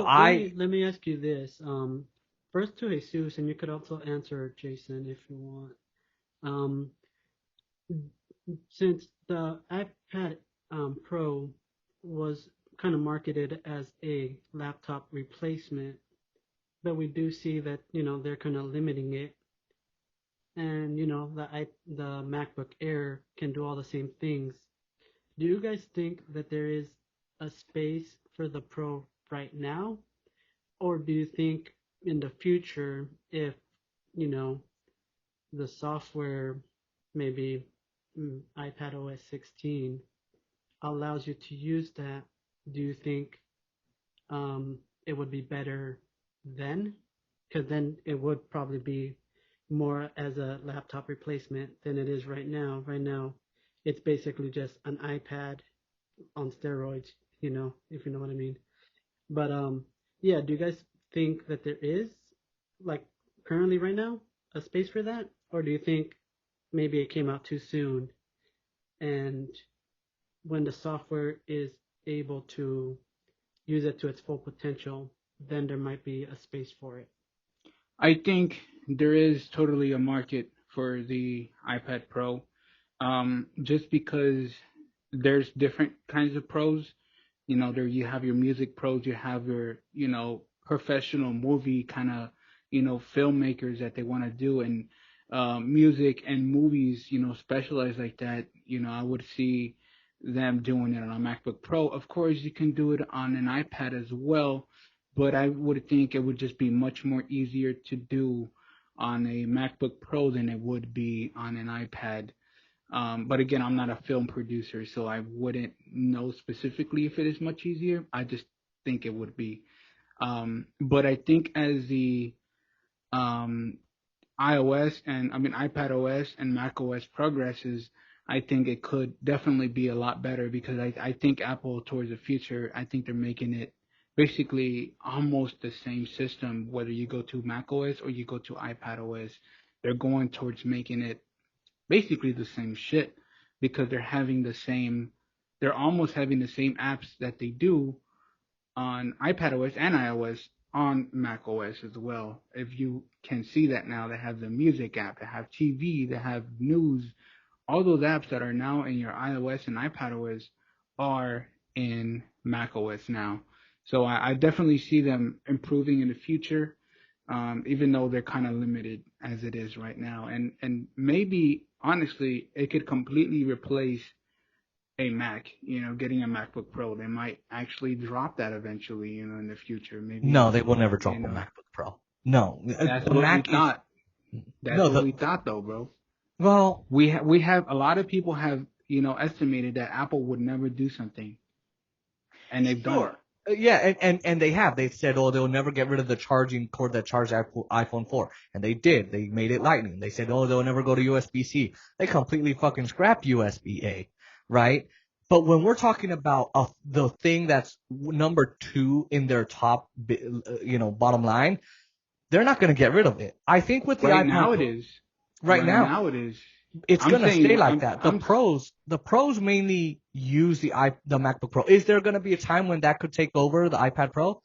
So I let me ask you this. First to Jesus, and you could also answer Jason if you want. Um, since the iPad Pro was kind of marketed as a laptop replacement, but we do see that they're kind of limiting it, and the MacBook Air can do all the same things. Do you guys think that there is a space for the Pro right now, or do you think in the future, if you know the software, maybe iPad OS 16 allows you to use that, do you think it would be better then? Because then it would probably be more as a laptop replacement than it is right now. Right now, it's basically just an iPad on steroids, if you know what I mean. But yeah, do you guys think that there is, like, currently right now, a space for that, or do you think maybe it came out too soon, and when the software is able to use it to its full potential, then there might be a space for it? think there is totally a market for the iPad Pro. Just because there's different kinds of pros. There you have your music pros, you have your, professional movie kind of, filmmakers that they want to do, and music and movies, specialized like that. I would see them doing it on a MacBook Pro. Of course, you can do it on an iPad as well, but I would think it would just be much more easier to do on a MacBook Pro than it would be on an iPad. But again, I'm not a film producer, so I wouldn't know specifically if it is much easier. I just think it would be. But I think as the um, iPad OS and Mac OS progresses, I think it could definitely be a lot better because I think Apple towards the future, I think they're making it basically almost the same system, whether you go to Mac OS or you go to iPad OS. They're going towards making it basically the same shit because they're almost having the same apps that they do on iPad OS and iOS on Mac OS as well. If you can see that now, they have the music app, they have TV, they have news. All those apps that are now in your iOS and iPad OS are in Mac OS now. So I definitely see them improving in the future, even though they're kind of limited as it is right now. And maybe honestly, it could completely replace a Mac. Getting a MacBook Pro, they might actually drop that eventually. In the future, No, maybe. they will never drop a MacBook Pro. No, That's the what we Mac is thought. That's no what the we thought, though, bro. well, We have a lot of people have estimated that Apple would never do something, and they've done it. sure. Yeah, and they've said, oh, they'll never get rid of the charging cord that charged iPhone 4. And they did. They made it lightning. They said, oh, they'll never go to USB-C. They completely fucking scrapped USB-A, right? But when we're talking about the thing that's number 2 in their top, bottom line, they're not going to get rid of it. I think with the Right iPad now it Pro, is. right Right now, now it is. it's I'm gonna stay saying like that. The pros mainly use the MacBook Pro. Is there gonna be a time when that could take over the iPad Pro?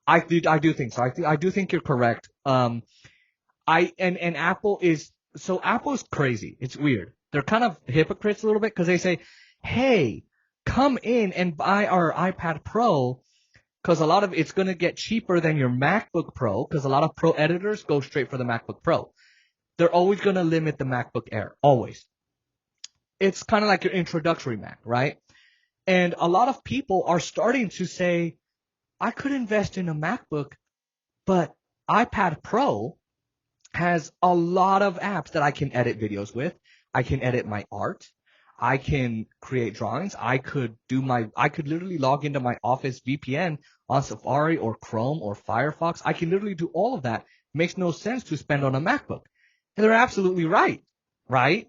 I do think so. I do think you're correct. And Apple is crazy. It's weird. They're kind of hypocrites a little bit because they say, hey, come in and buy our iPad Pro because a lot of it's gonna get cheaper than your MacBook Pro because a lot of pro editors go straight for the MacBook Pro. They're always gonna limit the MacBook Air. Always. It's kind of like your introductory Mac, right? And a lot of people are starting to say, I could invest in a MacBook, but iPad Pro has a lot of apps that I can edit videos with. I can edit my art. I can create drawings. I could literally log into my Office VPN on Safari or Chrome or Firefox. I can literally do all of that. Makes no sense to spend on a MacBook. And they're absolutely right, right?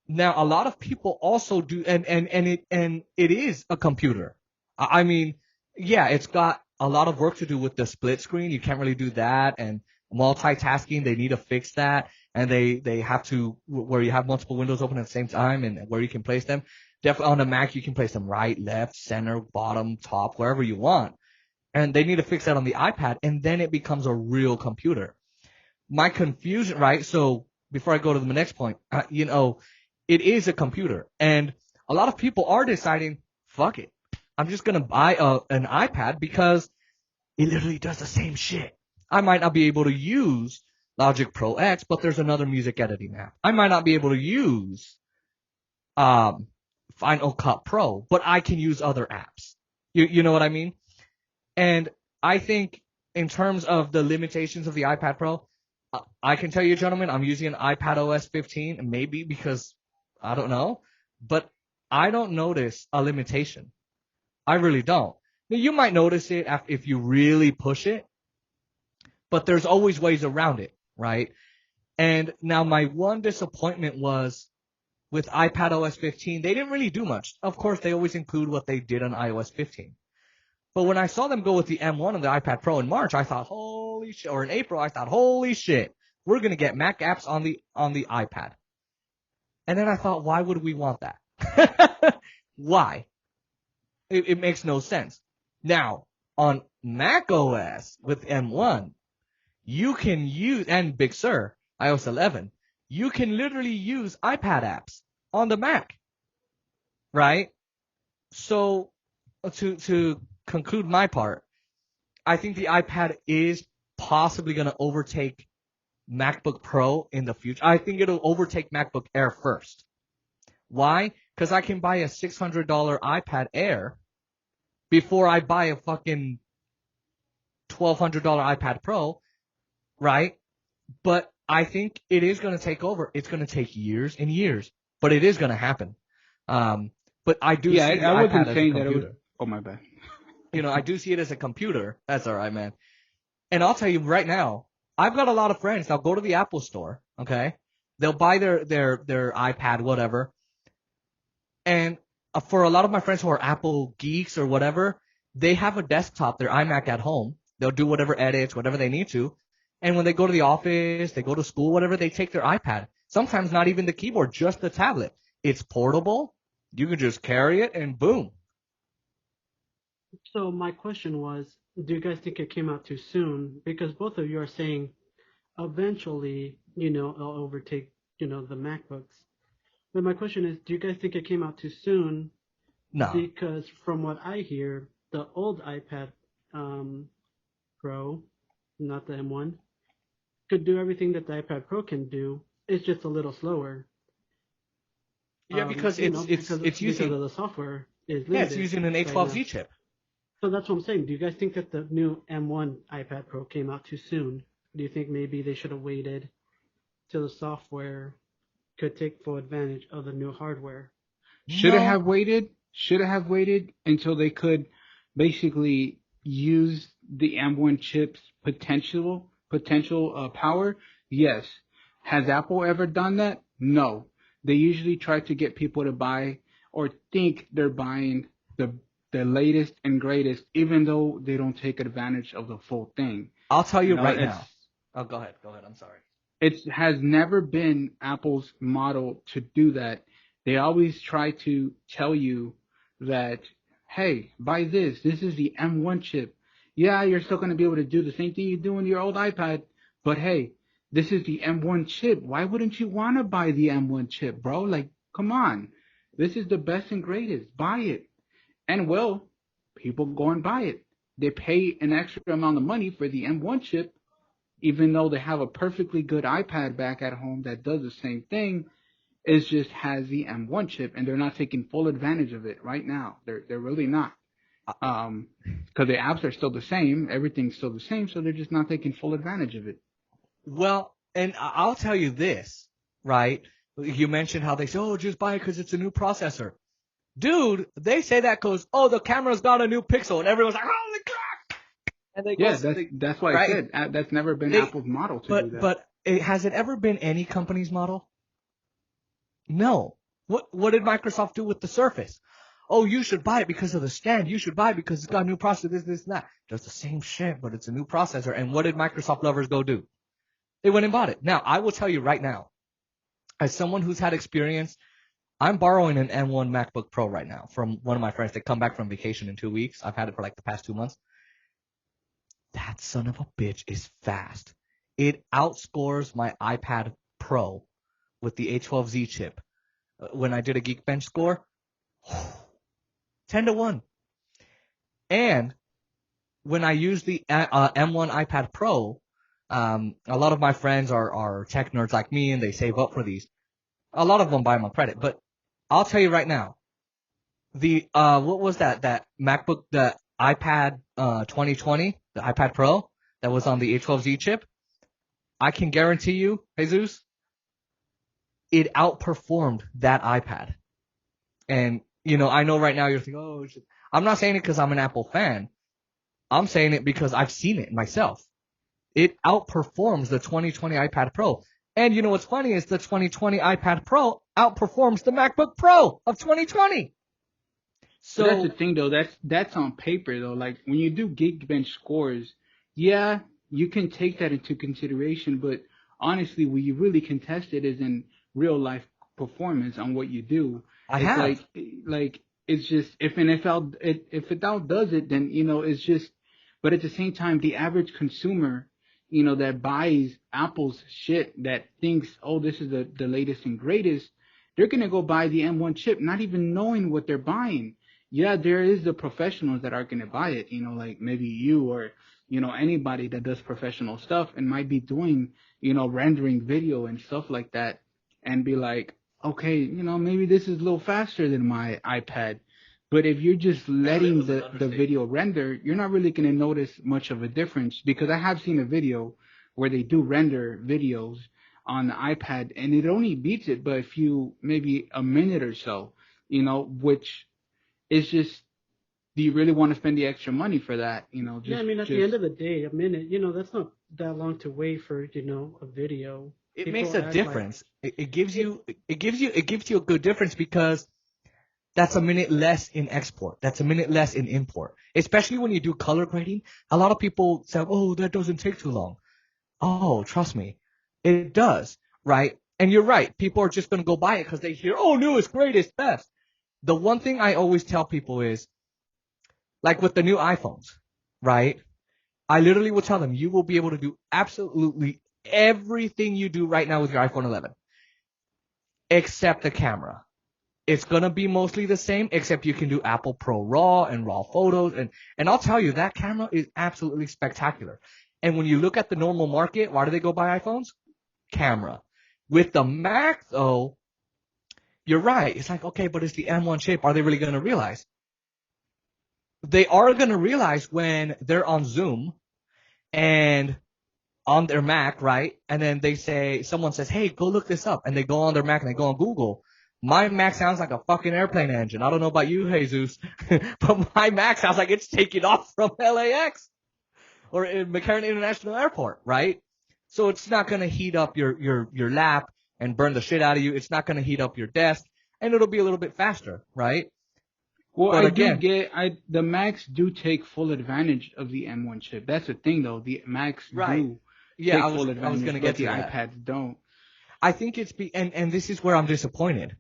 Now, a lot of people also do, and it is a computer. I mean, yeah, it's got a lot of work to do with the split screen. You can't really do that, and multitasking. They need to fix that, and they have to where you have multiple windows open at the same time, and where you can place them. Definitely on a Mac, you can place them right, left, center, bottom, top, wherever you want. And they need to fix that on the iPad, and then it becomes a real computer. My confusion, right? So before I go to the next point, it is a computer, and a lot of people are deciding, fuck it, I'm just gonna buy an iPad because it literally does the same shit. I might not be able to use Logic Pro X, but there's another music editing app. I might not be able to use um, Final Cut Pro, but I can use other apps. You know what I mean? And I think in terms of the limitations of the iPad Pro, I can tell you, gentlemen, I'm using an iPad OS 15, maybe because I don't know, but I don't notice a limitation. I really don't. Now, you might notice it if you really push it, but there's always ways around it, right? And now my one disappointment was with iPad OS 15, they didn't really do much. Of course, they always include what they did on iOS 15. But when I saw them go with the M1 and the iPad Pro in March, I thought, holy shit, or in April, I thought, holy shit, we're going to get Mac apps on the iPad. And then I thought, why would we want that? Why? It makes no sense. Now, on Mac OS with M1, you can use, and Big Sur, iOS 11, you can literally use iPad apps on the Mac, right? So to conclude my part, I think the iPad is possibly going to overtake MacBook Pro in the future. I think it'll overtake MacBook Air first. Why? Because I can buy a $600 iPad Air before I buy a fucking $1,200 iPad Pro, right? But I think it is going to take over. It's going to take years and years, but it is going to happen. But I do see the I wasn't iPad as a saying that it was. computer. Oh, my bad. I do see it as a computer. That's all right, man. And I'll tell you right now, I've got a lot of friends. They'll go to the Apple store, okay? They'll buy their iPad, whatever. And for a lot of my friends who are Apple geeks or whatever, they have a desktop, their iMac at home. They'll do whatever edits, whatever they need to. And when they go to the office, they go to school, whatever, they take their iPad. Sometimes not even the keyboard, just the tablet. It's portable. You can just carry it and boom. So my question was, do you guys think it came out too soon? Because both of you are saying eventually, it'll overtake, the MacBooks. But my question is, do you guys think it came out too soon? No. Because from what I hear, the old iPad Pro, not the M1, could do everything that the iPad Pro can do. It's just a little slower. Yeah, because it's using because of the software is limited. Yeah, it's using an A12Z right chip. So that's what I'm saying. Do you guys think that the new M1 iPad Pro came out too soon? Do you think maybe they should have waited till the software could take full advantage of the new hardware? Should it have waited? Should it have waited until they could basically use the M1 chip's potential power? Yes. Has Apple ever done that? No. They usually try to get people to buy or think they're buying the latest and greatest, even though they don't take advantage of the full thing. I'll tell you right now. Oh, go ahead. I'm sorry. It has never been Apple's model to do that. They always try to tell you that, hey, buy this. This is the M1 chip. Yeah, you're still going to be able to do the same thing you do on your old iPad, but hey, this is the M1 chip. Why wouldn't you want to buy the M1 chip, bro? Like, come on. This is the best and greatest. Buy it. And well, people go and buy it. They pay an extra amount of money for the M1 chip, even though they have a perfectly good iPad back at home that does the same thing. It just has the M1 chip, and they're not taking full advantage of it right now. They're really not. Because the apps are still the same, everything's still the same, so they're just not taking full advantage of it. Well, and I'll tell you this, right? You mentioned how they say, oh, just buy it because it's a new processor. Dude, they say that because, oh, the camera's got a new pixel, and everyone's like, holy crap! And they that's why I said that's never been Apple's model to do that. But has it ever been any company's model? No. What did Microsoft do with the Surface? Oh, you should buy it because of the stand. You should buy it because it's got a new processor, this, and that. Does the same shit, but it's a new processor. And what did Microsoft lovers go do? They went and bought it. Now, I will tell you right now, as someone who's had experience, I'm borrowing an M1 MacBook Pro right now from one of my friends. They come back from vacation in 2 weeks. I've had it for like the past 2 months. that son of a bitch is fast. It outscores my iPad Pro with the A12Z chip. When I did a Geekbench score, 10-1. And when I use the M1 iPad Pro, a lot of my friends are tech nerds like me, and they save up for these. A lot of them buy them on credit, but I'll tell you right now, the what was that MacBook, the iPad 2020, the iPad Pro that was on the A12Z chip? I can guarantee you, Jesus, it outperformed that iPad. And I know right now you're thinking, oh, I'm not saying it because I'm an Apple fan. I'm saying it because I've seen it myself. It outperforms the 2020 iPad Pro. And you know what's funny is the 2020 iPad Pro outperforms the MacBook Pro of 2020. So that's the thing, though. That's on paper, though. Like when you do Geekbench scores, yeah, you can take that into consideration. But honestly, where you really can test it is in real life performance on what you do. I It's have. like it's just if it outdoes it, then it's just. But at the same time, the average consumer, that buys Apple's shit, that thinks, oh, this is the latest and greatest, they're gonna go buy the M1 chip, not even knowing what they're buying. Yeah, there is the professionals that are gonna buy it, like maybe you or anybody that does professional stuff and might be doing rendering video and stuff like that, and be like, okay, maybe this is a little faster than my iPad. But if you're just letting the video render, you're not really going to notice much of a difference, because I have seen a video where they do render videos on the iPad and it only beats it by maybe a minute or so, which is just, do you really want to spend the extra money for that? Yeah, I mean, at the end of the day, a minute, that's not that long to wait for, a video. It People makes a act difference. It gives you a good difference, because that's a minute less in export. That's a minute less in import. Especially when you do color grading. A lot of people say, oh, that doesn't take too long. Oh, trust me. It does, right? And you're right. People are just going to go buy it because they hear, oh, newest, greatest, best. The one thing I always tell people is, like with the new iPhones, right? I literally will tell them, you will be able to do absolutely everything you do right now with your iPhone 11, except the camera. It's going to be mostly the same, except you can do Apple Pro RAW and RAW photos. And I'll tell you, that camera is absolutely spectacular. And when you look at the normal market, why do they go buy iPhones? Camera. With the Mac, though, you're right. It's like, okay, but it's the M1 chip. Are they really going to realize? They are going to realize when they're on Zoom and on their Mac, right? And then someone says, hey, go look this up. And they go on their Mac and they go on Google. My Mac sounds like a fucking airplane engine. I don't know about you, Jesus, but my Mac sounds like it's taking off from LAX or in McCarran International Airport, right? So it's not going to heat up your lap and burn the shit out of you. It's not going to heat up your desk, and it'll be a little bit faster, right? Well, But I again, do the Macs do take full advantage of the M1 chip. That's the thing, though. The Macs right. do Yeah, take full I was advantage, going to but get to the that. iPads don't. I think and this is where I'm disappointed.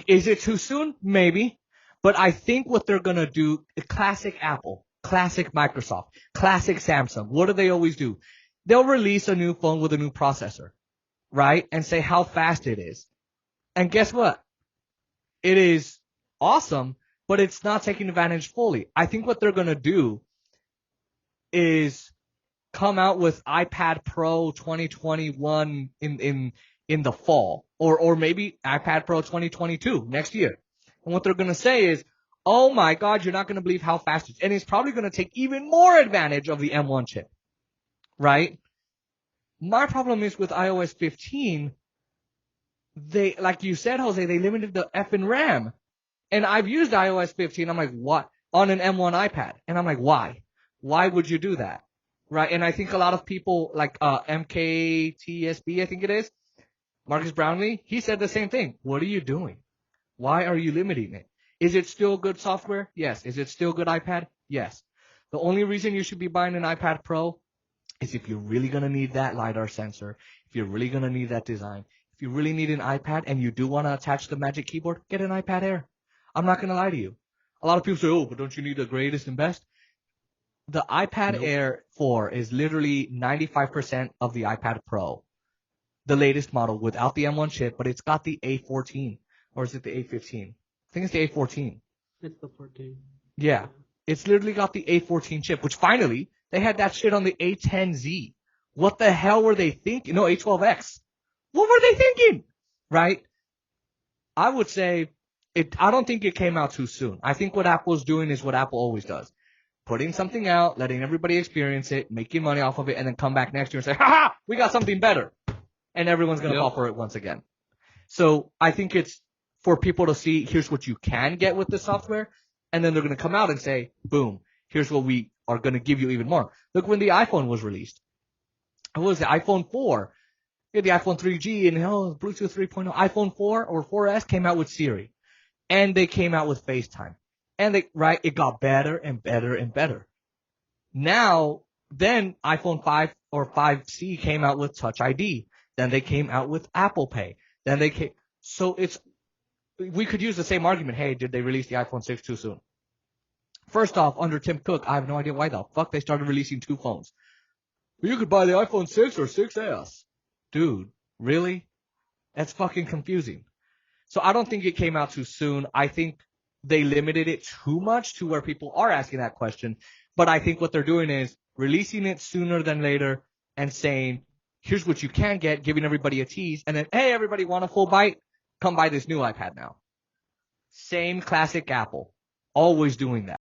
Is it too soon? Maybe. But I think what they're going to do, classic Apple, classic Microsoft, classic Samsung, what do they always do? They'll release a new phone with a new processor, right? And say how fast it is. And guess what? It is awesome, but it's not taking advantage fully. I think what they're going to do is come out with iPad Pro 2021 in the fall, or maybe iPad Pro 2022 next year. And what they're going to say is, oh my God, you're not going to believe how fast it's, and it's probably going to take even more advantage of the M1 chip, right? My problem is with iOS 15, they, like you said, Jose, they limited the effing RAM. And I've used iOS 15. I'm like, what? On an M1 iPad. And I'm like, why? Why would you do that? Right? And I think a lot of people, like MKTSB, I think it is, Marcus Brownlee, he said the same thing. What are you doing? Why are you limiting it? Is it still good software? Yes. Is it still good iPad? Yes. The only reason you should be buying an iPad Pro is if you're really going to need that LiDAR sensor, if you're really going to need that design, if you really need an iPad and you do want to attach the Magic Keyboard, get an iPad Air. I'm not going to lie to you. A lot of people say, oh, but don't you need the greatest and best? The iPad Nope. Air 4 is literally 95% of the iPad Pro, the latest model without the M1 chip, but it's got the A14. Or is it the A15? I think it's the A14. It's the 14. Yeah. It's literally got the A14 chip, which finally, they had that shit on the A10Z. What the hell were they thinking? No, A12X. What were they thinking? Right? I would say, I don't think it came out too soon. I think what Apple's doing is what Apple always does. Putting something out, letting everybody experience it, making money off of it, and then come back next year and say, ha ha, we got something better. And everyone's going to fall for it once again. So I think it's for people to see, here's what you can get with the software. And then they're going to come out and say, boom, here's what we are going to give you even more. Look, when the iPhone was released, it was the iPhone 4. You had the iPhone 3G and Bluetooth 3.0. iPhone 4 or 4S came out with Siri. And they came out with FaceTime. And it got better and better and better. Now, then iPhone 5 or 5C came out with Touch ID. Then they came out with Apple Pay. So we could use the same argument. Hey, did they release the iPhone 6 too soon? First off, under Tim Cook, I have no idea why the fuck they started releasing two phones. You could buy the iPhone 6 or 6S. Dude, really? That's fucking confusing. So I don't think it came out too soon. I think they limited it too much to where people are asking that question. But I think what they're doing is releasing it sooner than later and saying, here's what you can get, giving everybody a tease. And then, hey, everybody want a full bite? Come buy this new iPad now. Same classic Apple. Always doing that.